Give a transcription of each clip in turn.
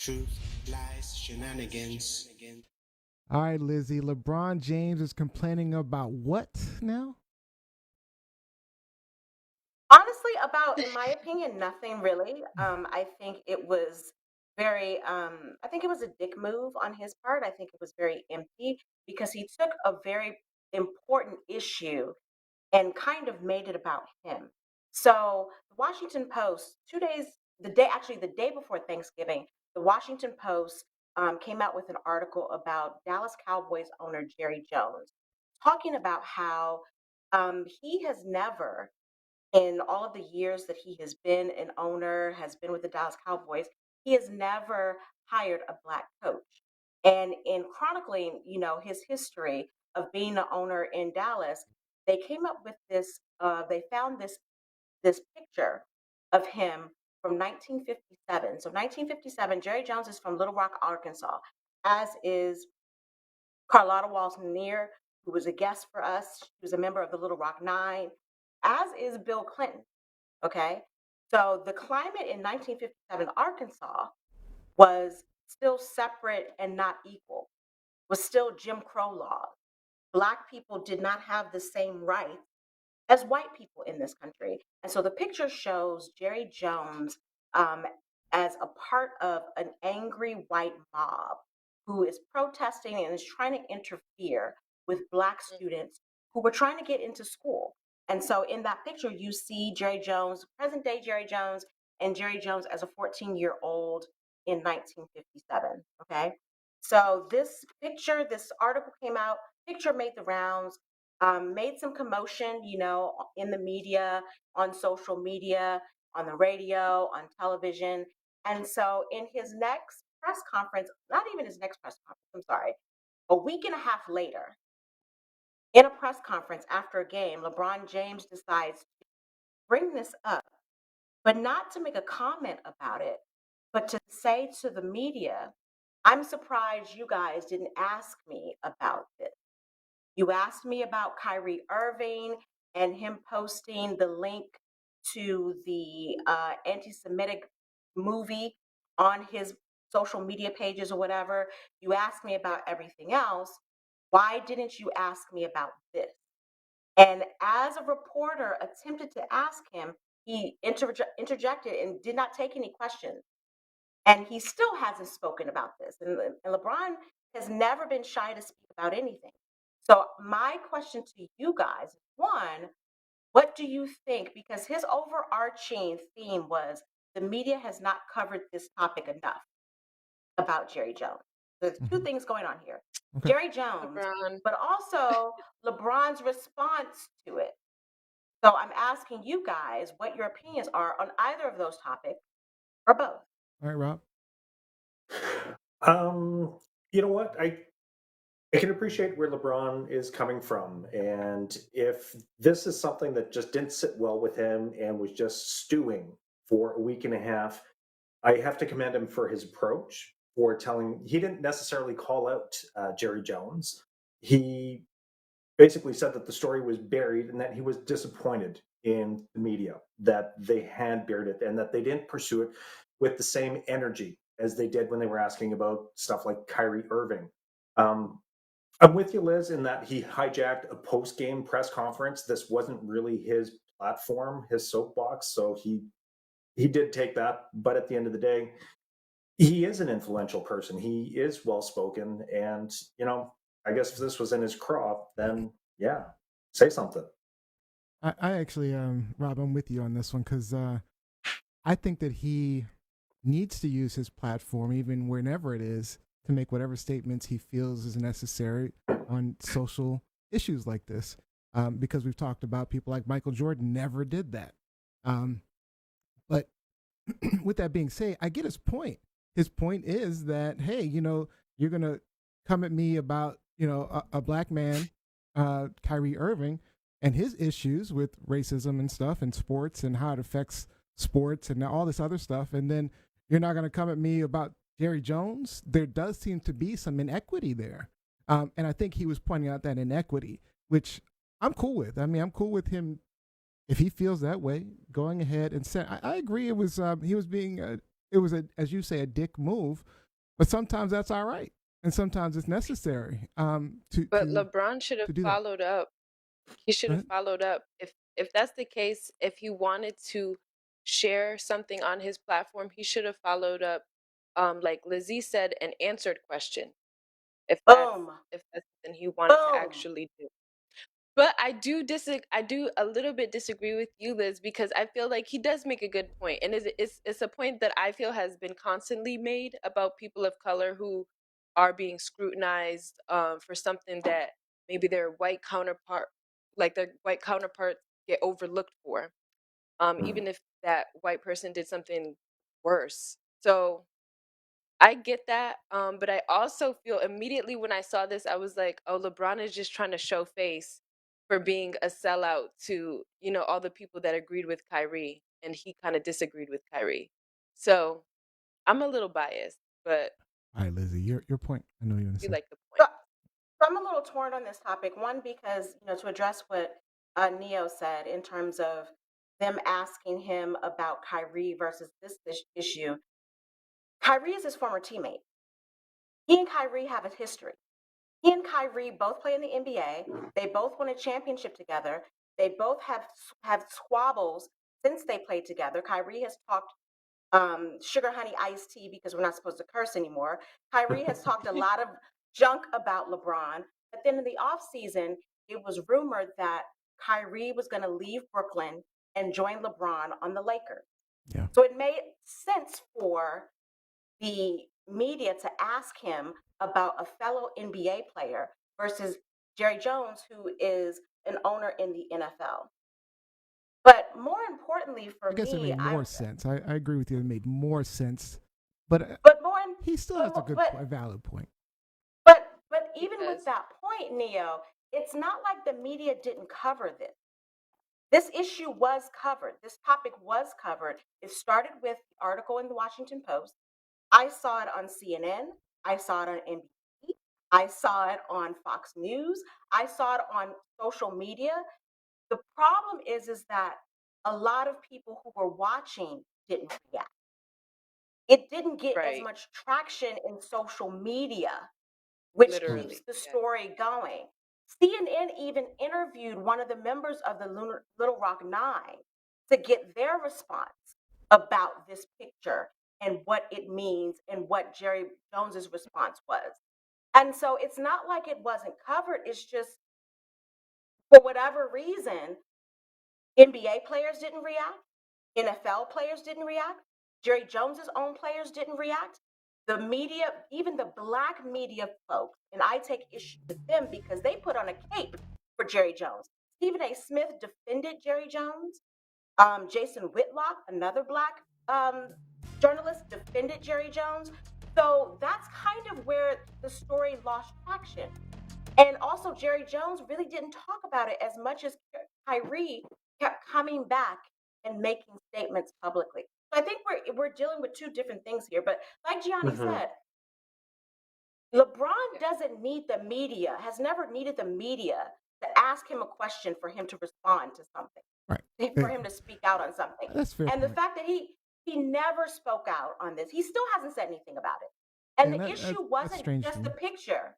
Truth, lies, shenanigans. All right, Lizzie. LeBron James is complaining about what now? Honestly, about, in my opinion, nothing really. I think it was I think it was a dick move on his part. I think it was very empty because he took a very important issue and kind of made it about him. So the Washington Post, actually the day before Thanksgiving, the Washington Post came out with an article about Dallas Cowboys owner Jerry Jones, talking about how he has never, in all of the years that he has been an owner, has been with the Dallas Cowboys, he has never hired a black coach. And in chronicling, his history of being the owner in Dallas, they came up with this. They found this picture of him from 1957. So 1957, Jerry Jones is from Little Rock, Arkansas, as is Carlotta Walton-Neer, who was a guest for us. She was a member of the Little Rock Nine, as is Bill Clinton. Okay. So the climate in 1957 Arkansas was still separate and not equal, was still Jim Crow law. Black people did not have the same rights as white people in this country. And so the picture shows Jerry Jones um, as a part of an angry white mob who is protesting and is trying to interfere with black students who were trying to get into school. And so in that picture, you see Jerry Jones, present day Jerry Jones, and Jerry Jones as a 14-year-old in 1957. Okay. So this picture, this article came out, picture made the rounds, made some commotion, in the media, on social media, on the radio, on television. And so in his next press conference, not even his next press conference, I'm sorry, a week and a half later, in a press conference after a game, LeBron James decides to bring this up, but not to make a comment about it, but to say to the media, I'm surprised you guys didn't ask me about this. You asked me about Kyrie Irving and him posting the link to the anti Semitic movie on his social media pages or whatever. You asked me about everything else. Why didn't you ask me about this? And as a reporter attempted to ask him, he interjected and did not take any questions. And he still hasn't spoken about this. And LeBron has never been shy to speak about anything. So, my question to you guys is one, what do you think? Because his overarching theme was the media has not covered this topic enough about Jerry Jones. There's two Mm-hmm. things going on here: Okay. Jerry Jones, LeBron. but also LeBron's response to it. So, I'm asking you guys what your opinions are on either of those topics or both. All right, Rob. Um, you know what? I can appreciate where LeBron is coming from, and if this is something that just didn't sit well with him and was just stewing for a week and a half, I have to commend him for his approach. For telling, he didn't necessarily call out Jerry Jones. He basically said that the story was buried and that he was disappointed in the media that they had buried it and that they didn't pursue it with the same energy as they did when they were asking about stuff like Kyrie Irving. Um, I'm with you, Liz, in that he hijacked a post-game press conference. This wasn't really his platform, his soapbox, so he did take that. But at the end of the day, he is an influential person. He is well spoken, and I guess if this was in his crop, then yeah, say something. I actually, Rob, I'm with you on this one because I think that he needs to use his platform, even whenever it is, to make whatever statements he feels is necessary on social issues like this. Because we've talked about people like Michael Jordan never did that. But with that being said, I get his point. His point is that, hey, you're going to come at me about, a black man, Kyrie Irving, and his issues with racism and stuff and sports and how it affects sports and all this other stuff. And then you're not going to come at me about Jerry Jones. There does seem to be some inequity there. And I think he was pointing out that inequity, which I'm cool with. I mean, I'm cool with him if he feels that way, going ahead and say, I agree. It was he was being it was as you say, a dick move, but sometimes that's all right, and sometimes it's necessary But LeBron should have to do that. followed up. He should Go have ahead. followed up. If that's the case, if he wanted to share something on his platform, he should have followed up, like Lizzie said, an answered question. If that's Boom. if that's something he wanted to Boom. actually do. But I do a little bit disagree with you, Liz, because I feel like he does make a good point, and it's a point that I feel has been constantly made about people of color who are being scrutinized for something that maybe their white counterparts get overlooked for, even if that white person did something worse. So I get that, but I also feel immediately when I saw this, I was like, "Oh, LeBron is just trying to show face for being a sellout to all the people that agreed with Kyrie, and he kind of disagreed with Kyrie." So I'm a little biased, but All right, Lizzie, your point. I know you're gonna you say. like the So, point. so I'm a little torn on this topic. One, because to address what Neo said in terms of them asking him about Kyrie versus this issue. Kyrie is his former teammate. He and Kyrie have a history. He and Kyrie both play in the NBA. They both won a championship together. They both have squabbles since they played together. Kyrie has talked sugar honey iced tea because we're not supposed to curse anymore. Kyrie has talked a lot of junk about LeBron, but then in the offseason, it was rumored that Kyrie was going to leave Brooklyn and join LeBron on the Lakers. Yeah. So it made sense for the media to ask him about a fellow NBA player versus Jerry Jones, who is an owner in the NFL. But more importantly for I guess it me, made more sense. I agree with you. It made more sense, but but more, he still but has a more, good, a valid point. but even with Yes. that point, Neo, it's not like the media didn't cover this. This issue was covered. This topic was covered. It started with the article in the Washington Post. I saw it on CNN. I saw it on NBC. I saw it on Fox News. I saw it on social media. The problem is that a lot of people who were watching didn't react. It didn't get as Right. much traction in social media, which keeps Literally. the Yeah. story going. CNN even interviewed one of the members of the Little Rock Nine to get their response about this picture and what it means and what Jerry Jones's response was. And so it's not like it wasn't covered. It's just for whatever reason, NBA players didn't react, NFL players didn't react, Jerry Jones's own players didn't react. The media, even the black media folks, and I take issue with them because they put on a cape for Jerry Jones. Stephen A. Smith defended Jerry Jones. Jason Whitlock, another black journalist, defended Jerry Jones. So that's kind of where the story lost traction. And also, Jerry Jones really didn't talk about it as much as Kyrie kept coming back and making statements publicly. So I think we're dealing with two different things here. But like Gianni said, LeBron doesn't need the media, has never needed the media to ask him a question for him to respond to something, Right. for him to speak out on something. That's fair. And the point. fact that he never spoke out on this, he still hasn't said anything about it. And Yeah, the issue that's wasn't strange just to the me. picture.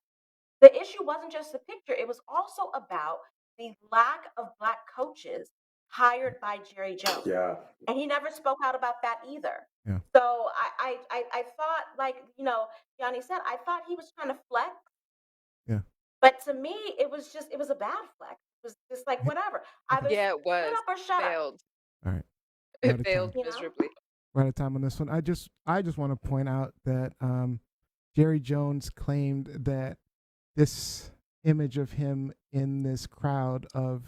The issue wasn't just the picture. It was also about the lack of black coaches hired by Jerry Jones. Yeah. And he never spoke out about that either. Yeah. So I thought, like, Yanni said, I thought he was trying to flex. Yeah. But to me, it was a bad flex. It was just like, whatever. Either Yeah, it was. shut up or shut Failed. All right. It failed You know? miserably. We're out of time on this one. I just want to point out that Jerry Jones claimed that this image of him in this crowd of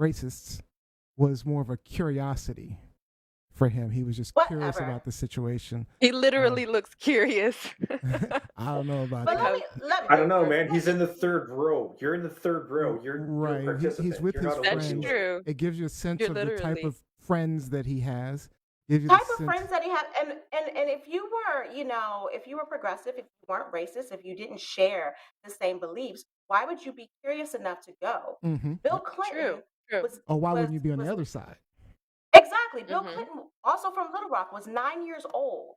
racists was more of a curiosity for him. He was just curious Whatever. about the situation. He literally looks curious. I don't know about But that. let I don't know, man. He's in the third row. You're in the third row. You're right. a participant. He's with You're his not a That's friends. true. It gives you a sense You're of the type literally- of friends that he has. Gives you type the of sense- friends that he had, and if you were, if you were progressive, if you weren't racist, if you didn't share the same beliefs, why would you be curious enough to go? Mhm. Bill Clinton True. was. Oh, why was- wouldn't you be on was- the other side? Exactly. Exactly. Bill Mm-hmm. Clinton, also from Little Rock, was 9 years old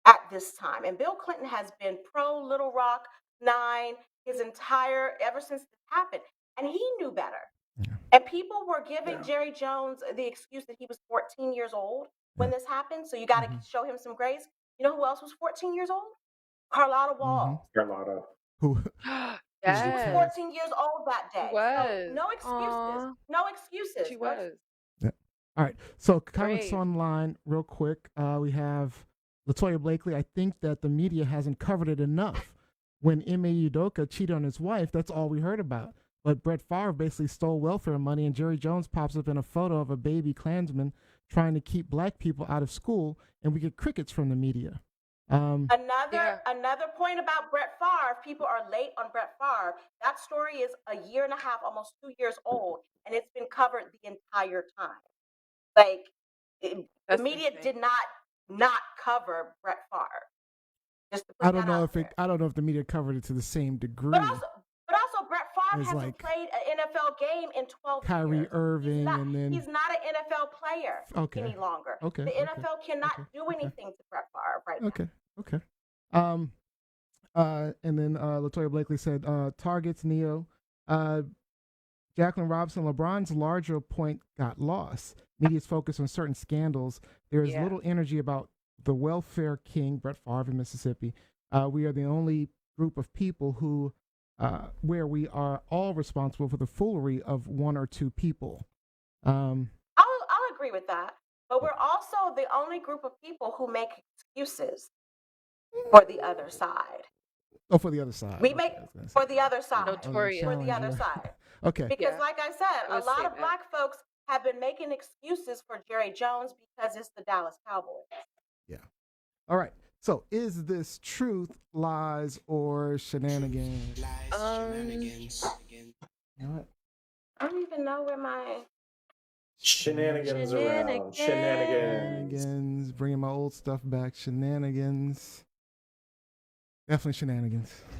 at this time. And Bill Clinton has been pro Little Rock 9 ever since this happened. And he knew better. Yeah. And people were giving Yeah. Jerry Jones the excuse that he was 14 years old when this happened. So you got to show him some grace. You know who else was 14 years old? Carlotta Wall. Carlotta. Who? She was Yes, 14 years old that she day. So was. no excuses. Aw, No excuses. she No ex- was. Yeah. All right. So comments Brave. online, real quick. We have Latoya Blakely. I think that the media hasn't covered it enough. When Ime Udoka cheated on his wife, that's all we heard about. But Brett Favre basically stole welfare money, and Jerry Jones pops up in a photo of a baby Klansman trying to keep black people out of school, and we get crickets from the media. Another point about Brett Favre, people are late on Brett Favre. That story is a year and a half, almost 2 years old, and it's been covered the entire time. Like the That's media insane. did not cover Brett Favre. Just to put I don't that know out if there. I don't know if the media covered it to the same degree. But also Brett Favre It's hasn't like played an NFL game in 12 Kyrie years. Irving, and then He's not an NFL player any longer. Okay, The okay, NFL cannot okay, do okay. anything to Brett Favre right now. Okay. And then Latoya Blakely said, targets Neo. Jacqueline Robinson, LeBron's larger point got lost. Media's focus on certain scandals. There is Yeah. little energy about the welfare king, Brett Favre in Mississippi. We are the only group of people who, where we are all responsible for the foolery of one or two people. I'll agree with that. But we're also the only group of people who make excuses for the other side. Oh, for the other side. We make for the other side. Notorious. For the other side. Okay. Because Yeah. like I said, I a would lot say of that. black folks have been making excuses for Jerry Jones because it's the Dallas Cowboys. Yeah. All right. So is this truth, lies, or shenanigans? Lies, shenanigans. You know what? I don't even know where my Shenanigans around. Shenanigans. Shenanigans. Bringing my old stuff back. Shenanigans. Definitely shenanigans.